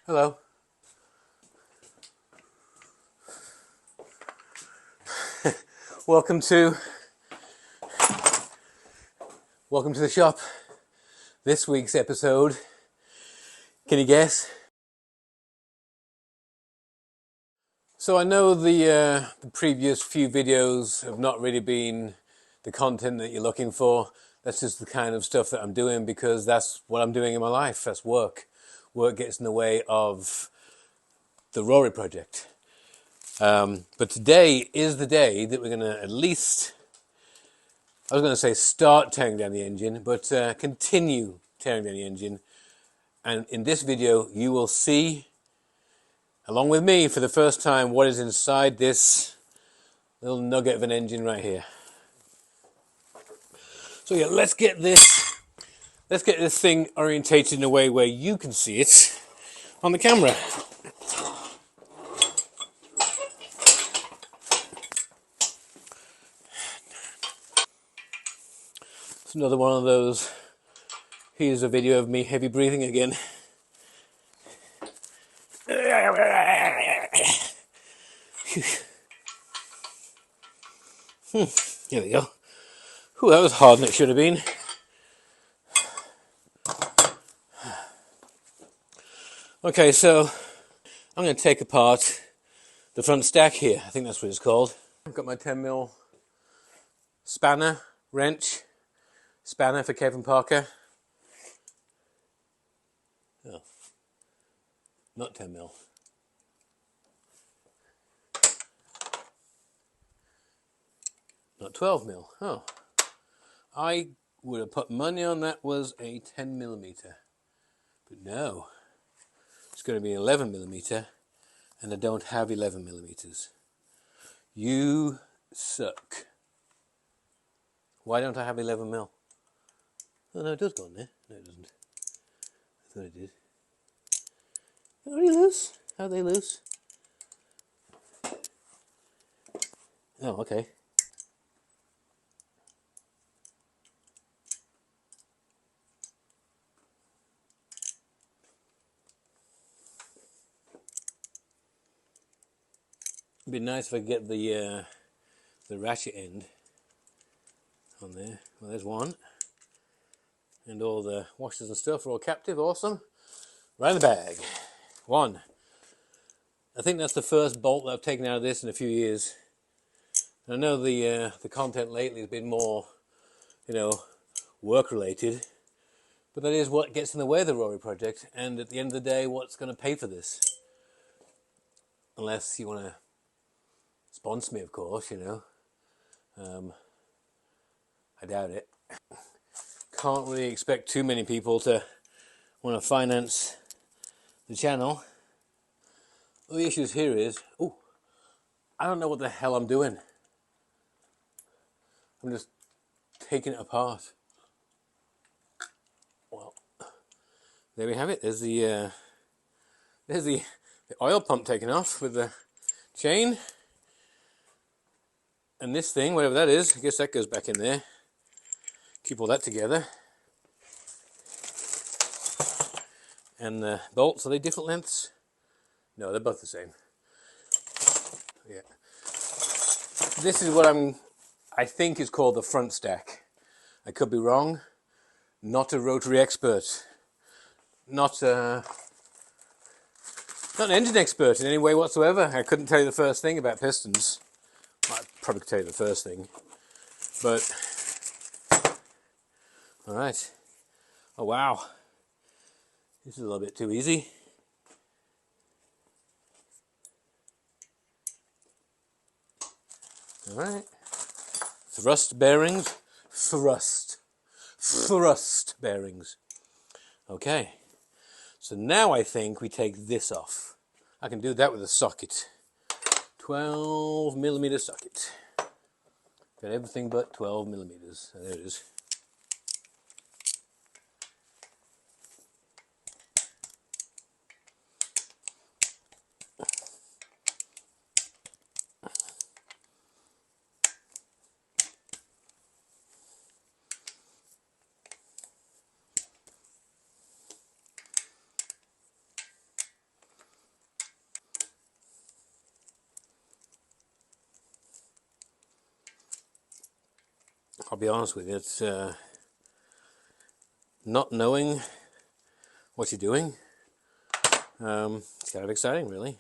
Hello. Welcome to the shop. This week's episode, can you guess? So I know the previous few videos have not really been the content that you're looking for. That's just the kind of stuff that I'm doing because that's what I'm doing in my life. That's work. Work gets in the way of the Rory project. But today is the day that we're going to at least, I was going to say start tearing down the engine, but continue tearing down the engine. And in this video, you will see, along with me for the first time, what is inside this little nugget of an engine right here. So yeah, let's get this thing orientated in a way where you can see it on the camera. It's another one of those. Here's a video of me heavy breathing again. Here we go. Ooh, that was harder than it should have been. Okay, so I'm going to take apart the front stack here. I think that's what it's called. I've got my 10mm spanner, wrench, spanner for Kevin Parker. Oh, not 10mm. Not 12mm. Oh, I would have put money on that was a 10mm. But no, it's going to be 11mm, and I don't have 11mm. You suck. Why don't I have 11mm? Oh no, it does go on there. No, it doesn't. I thought it did. Are they loose? How are they loose? Oh, okay. It'd be nice if I could get the ratchet end on there. Well, there's one. And all the washers and stuff are all captive. Awesome. Right in the bag. One. I think that's the first bolt that I've taken out of this in a few years. I know the content lately has been more, work related, but that is what gets in the way of the Rory project. And at the end of the day, what's going to pay for this? Unless you want to sponsor me, of course. I doubt it. Can't really expect too many people to want to finance the channel. Well, the issue here is, I don't know what the hell I'm doing. I'm just taking it apart. Well, there we have it. There's the oil pump taken off with the chain. And this thing, whatever that is, I guess that goes back in there. Keep all that together. And the bolts, are they different lengths? No, they're both the same. Yeah. This is what I think is called the front stack. I could be wrong. Not a rotary expert. Not an engine expert in any way whatsoever. I couldn't tell you the first thing about pistons. Well, I'd probably tell you the first thing. But, alright. Oh wow. This is a little bit too easy. Alright. Thrust bearings. Thrust bearings. Okay. So now I think we take this off. I can do that with a socket. 12mm socket. Got everything but 12mm. So there it is. I'll be honest with you, it's not knowing what you're doing. It's kind of exciting, really.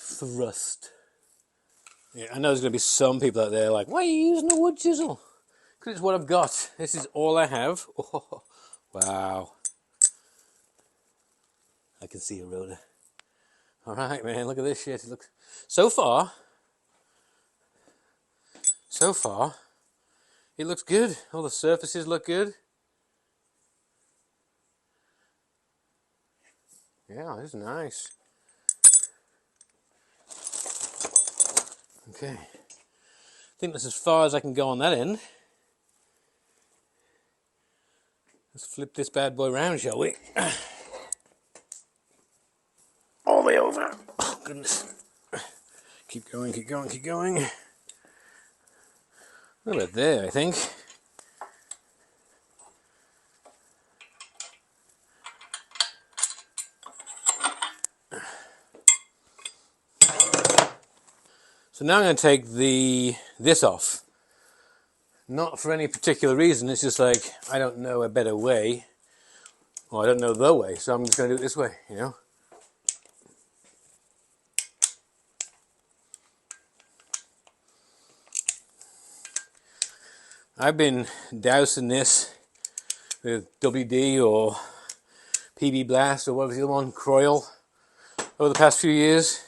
Thrust. Yeah, I know there's going to be some people out there like, why are you using a wood chisel? Because it's what I've got. This is all I have. Oh, wow. I can see a rotor. All right, man, look at this shit. It looks... So far, it looks good. All the surfaces look good. Yeah, this is nice. Okay. I think that's as far as I can go on that end. Let's flip this bad boy around, shall we? All the way over. Oh, goodness. Keep going, keep going, keep going. A little bit there, I think. So now I'm going to take this off. Not for any particular reason, it's just like, I don't know a better way. Well, I don't know the way, so I'm just going to do it this way, you know? I've been dousing this with WD or PB Blast or whatever the other one, Croyle, over the past few years.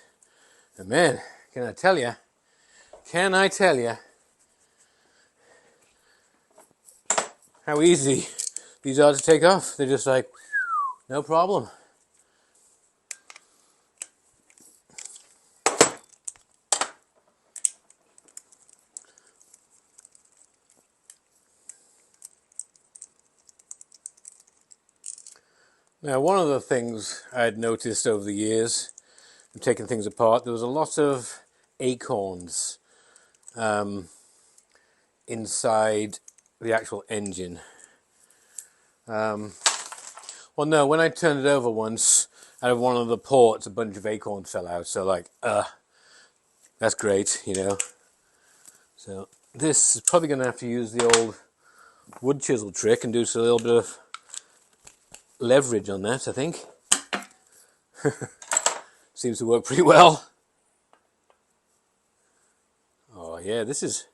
And man, can I tell you how easy these are to take off. They're just like, no problem. Now, one of the things I had noticed over the years, taking things apart, there was a lot of acorns inside the actual engine. Well, no, when I turned it over once, out of one of the ports, a bunch of acorns fell out. So, like, that's great, you know. So, this is probably going to have to use the old wood chisel trick and do a little bit of leverage on that, I think. Seems to work pretty well. Oh, yeah, this is...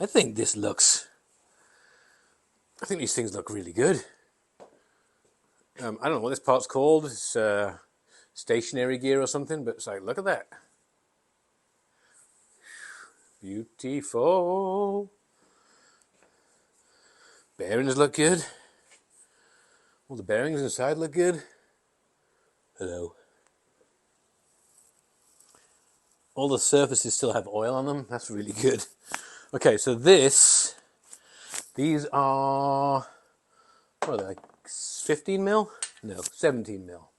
I think these things look really good. I don't know what this part's called. It's stationary gear or something, but it's like, look at that. Beautiful. Bearings look good. All the bearings inside look good. Hello. All the surfaces still have oil on them. That's really good. Okay, so these are, what are they, like 15 mil? No, 17 mil.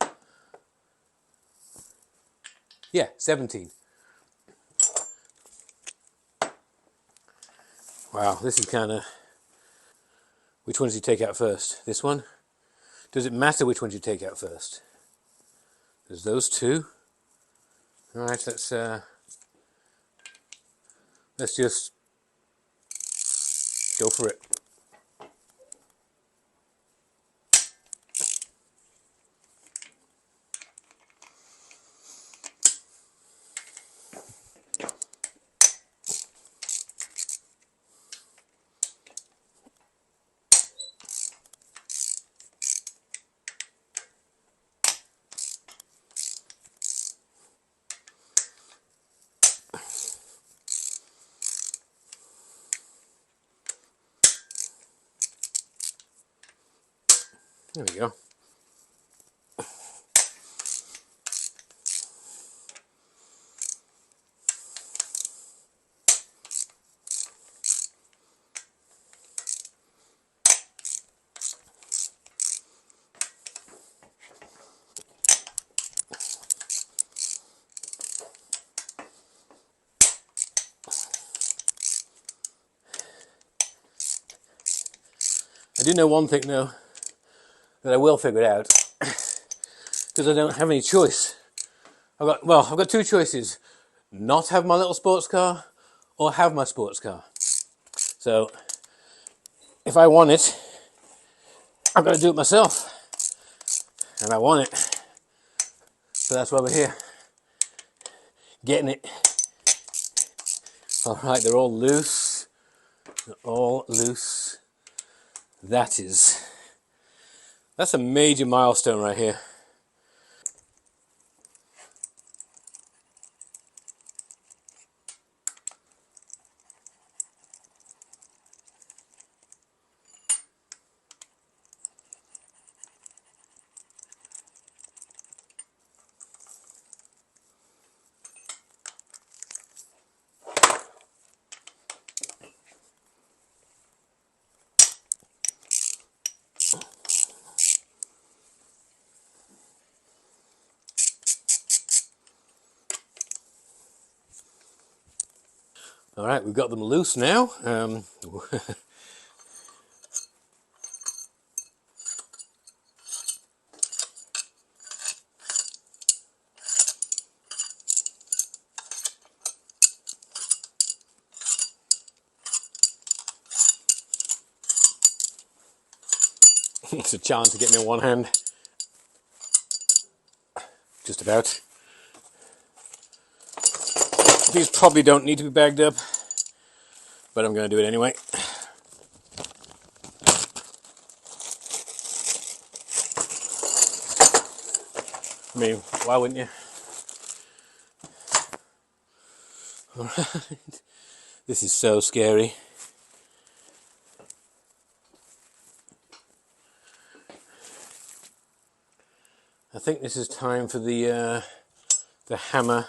Yeah, 17. Wow, this is kind of... Which ones do you take out first? This one? Does it matter which ones you take out first? There's those two. All right, let's just go for it. There we go. do know one thing though, that I will figure it out, because I don't have any choice. I've got two choices: not have my little sports car, or have my sports car. So if I want it, I've got to do it myself, and I want it. So that's why we're here, getting it. All right, they're all loose. They're all loose. That's a major milestone right here. All right, we've got them loose now. It's a challenge to get me in one hand. Just about. These probably don't need to be bagged up, but I'm going to do it anyway. I mean, why wouldn't you? All right. This is so scary. I think this is time for the hammer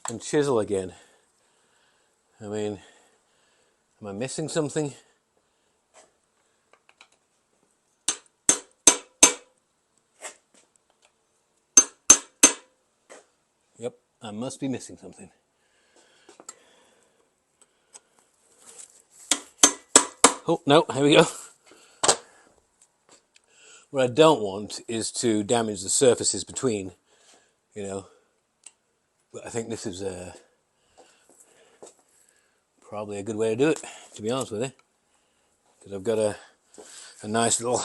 and chisel again. I mean, am I missing something? Yep, I must be missing something. Oh, no, here we go. What I don't want is to damage the surfaces between, you know. But I think this is probably a good way to do it, to be honest with you. Because I've got a nice little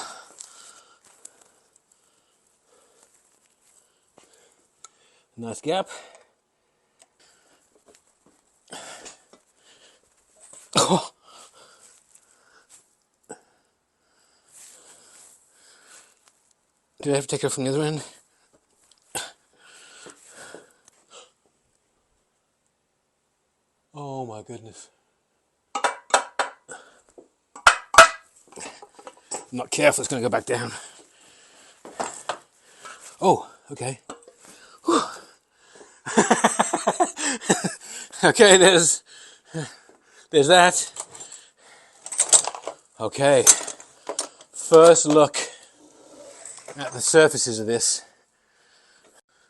nice gap. Oh. Do I have to take it from the other end? Oh my goodness. I'm not careful, it's going to go back down. Oh, okay. Okay, there's that. Okay, first look at the surfaces of this.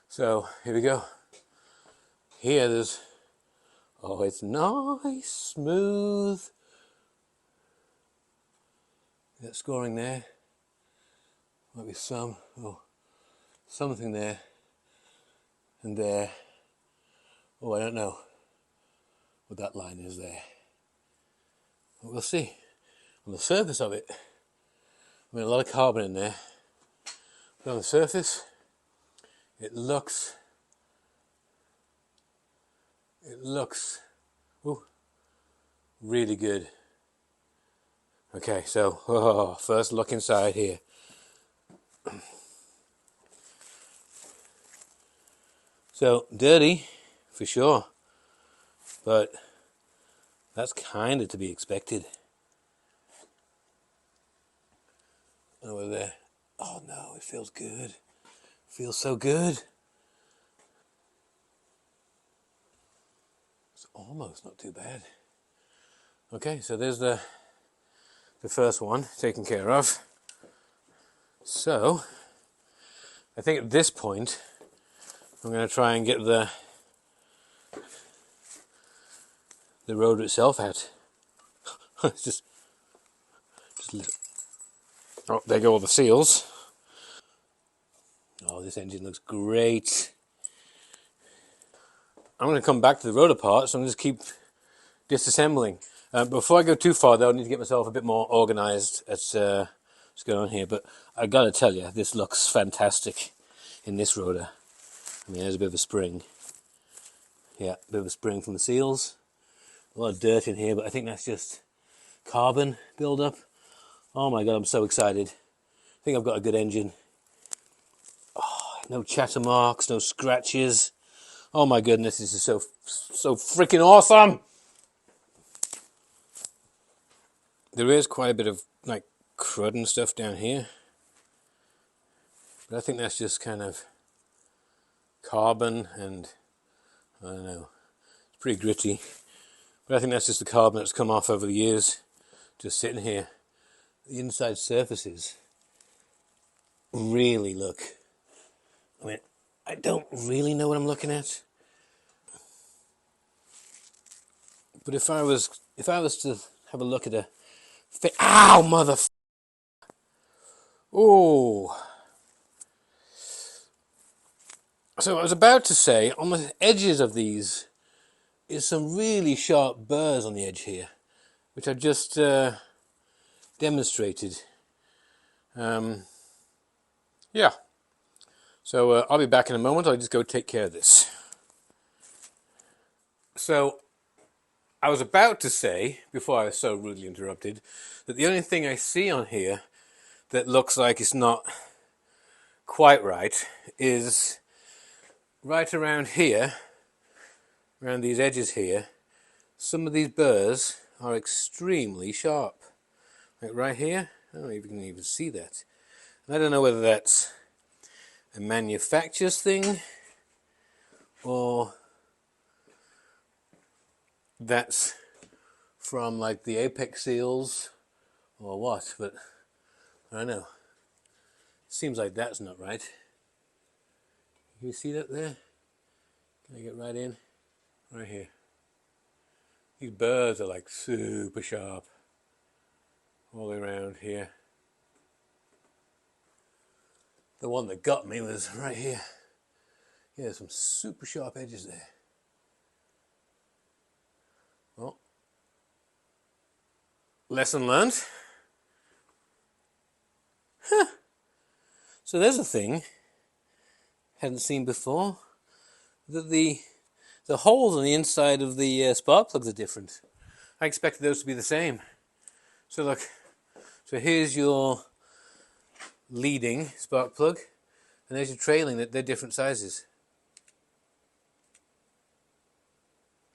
So here we go. Here there's, oh, it's nice, smooth. That scoring there. Might be something there and there. Oh, I don't know what that line is there. But we'll see. On the surface of it, I mean, a lot of carbon in there. But on the surface, it looks ooh, really good. Okay, so first look inside here. So dirty, for sure, but that's kind of to be expected. Over there. Oh no, it feels good. Feels so good. It's almost not too bad. Okay, so there's the first one taken care of. So I think at this point I'm going to try and get the rotor itself out. It's just Oh, there go all the seals. Oh, this engine looks great. I'm going to come back to the rotor parts. I'm going to just keep disassembling. Before I go too far, though, I need to get myself a bit more organised at what's going on here. But I got to tell you, this looks fantastic in this rotor. I mean, there's a bit of a spring. Yeah, a bit of a spring from the seals. A lot of dirt in here, but I think that's just carbon build-up. Oh my God, I'm so excited. I think I've got a good engine. Oh, no chatter marks, no scratches. Oh my goodness, this is so freaking awesome! There is quite a bit of like crud and stuff down here, but I think that's just kind of carbon, and I don't know, it's pretty gritty, but I think that's just the carbon that's come off over the years, just sitting here. The inside surfaces really look, I mean, I don't really know what I'm looking at, but if I was to have a look at a ow, mother. Oh. So I was about to say, on the edges of these is some really sharp burrs on the edge here, which I've just demonstrated. Yeah. So I'll be back in a moment. I'll just go take care of this. So I was about to say, before I was so rudely interrupted, that the only thing I see on here that looks like it's not quite right is right around here, around these edges here. Some of these burrs are extremely sharp. Like right here, I don't know if you can even see that. And I don't know whether that's a manufacturer's thing or that's from like the apex seals or what, but I don't know. Seems like that's not right. Can you see that there? Can I get right in? Right here. These burrs are like super sharp all the way around here. The one that got me was right here. Yeah, some super sharp edges there. Well, lesson learned. Huh. So there's a thing hadn't seen before, that the holes on the inside of the spark plugs are different. I expected those to be the same. So look, so here's your leading spark plug, and there's your trailing. That they're different sizes.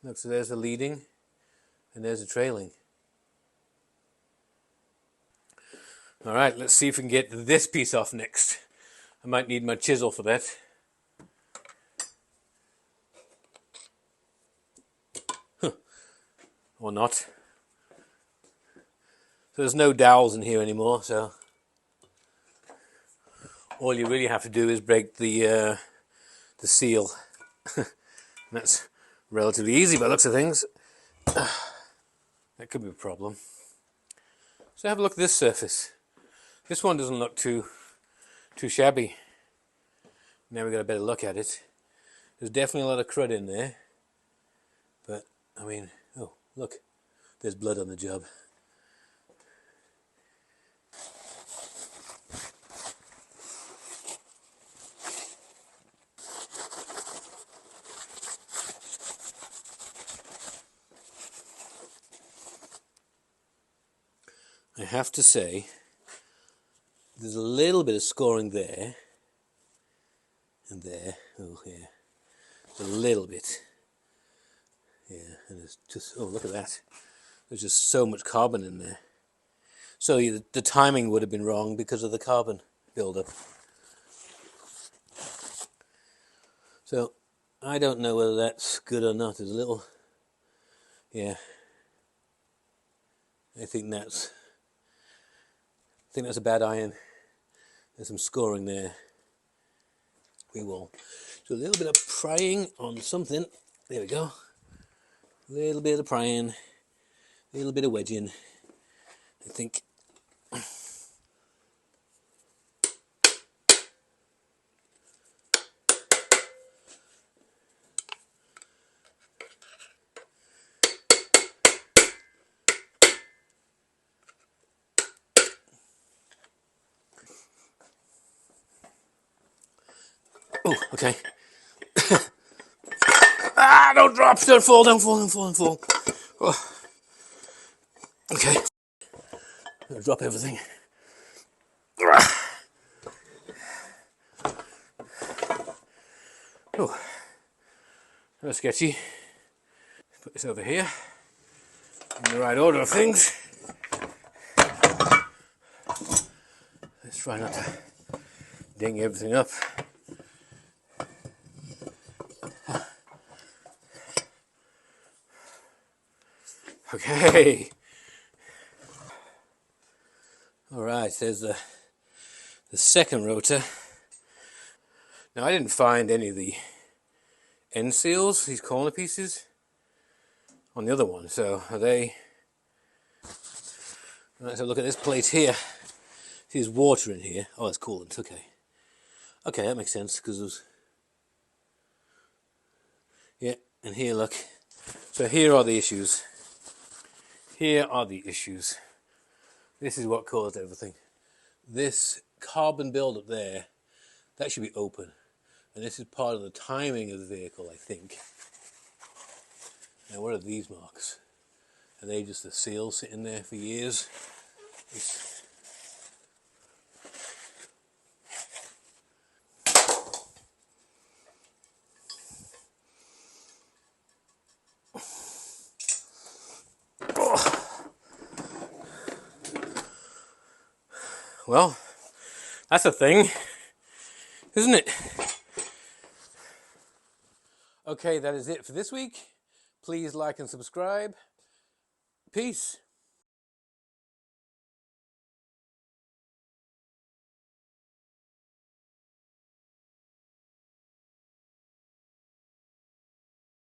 Look, so there's the leading, and there's the trailing. All right, let's see if we can get this piece off next. I might need my chisel for that. Or not. So there's no dowels in here anymore, so all you really have to do is break the seal. That's relatively easy by the looks of things. That could be a problem. So have a look at this surface. This one doesn't look too shabby. Now we've got a better look at it. There's definitely a lot of crud in there. But, I mean, oh, look. There's blood on the job. I have to say, there's a little bit of scoring there. And there. Oh, yeah. A little bit. Yeah, and it's just, oh, look at that. There's just so much carbon in there. So the timing would have been wrong because of the carbon buildup. So I don't know whether that's good or not. There's a little, yeah. I think that's a bad iron. There's some scoring there. We will do a little bit of prying on something. There we go. A little bit of prying, a little bit of wedging. I think Oh, okay. Ah, don't drop, don't fall, don't fall, don't fall, don't fall. Oh. Okay. I'm gonna drop everything. Oh, that's sketchy. Put this over here in the right order of things. Let's try not to ding everything up. Okay. All right, there's the second rotor. Now I didn't find any of the end seals, these corner pieces, on the other one. So are they? Let's have a look at this plate here. See, there's water in here. Oh, it's coolant. Okay. Okay, that makes sense because there's. Yeah, and here, look. So here are the issues. Here are the issues. This is what caused everything. This carbon buildup there, that should be open. And this is part of the timing of the vehicle, I think. Now, what are these marks? Are they just the seals sitting there for years? Well, that's a thing, isn't it? Okay, that is it for this week. Please like and subscribe. Peace.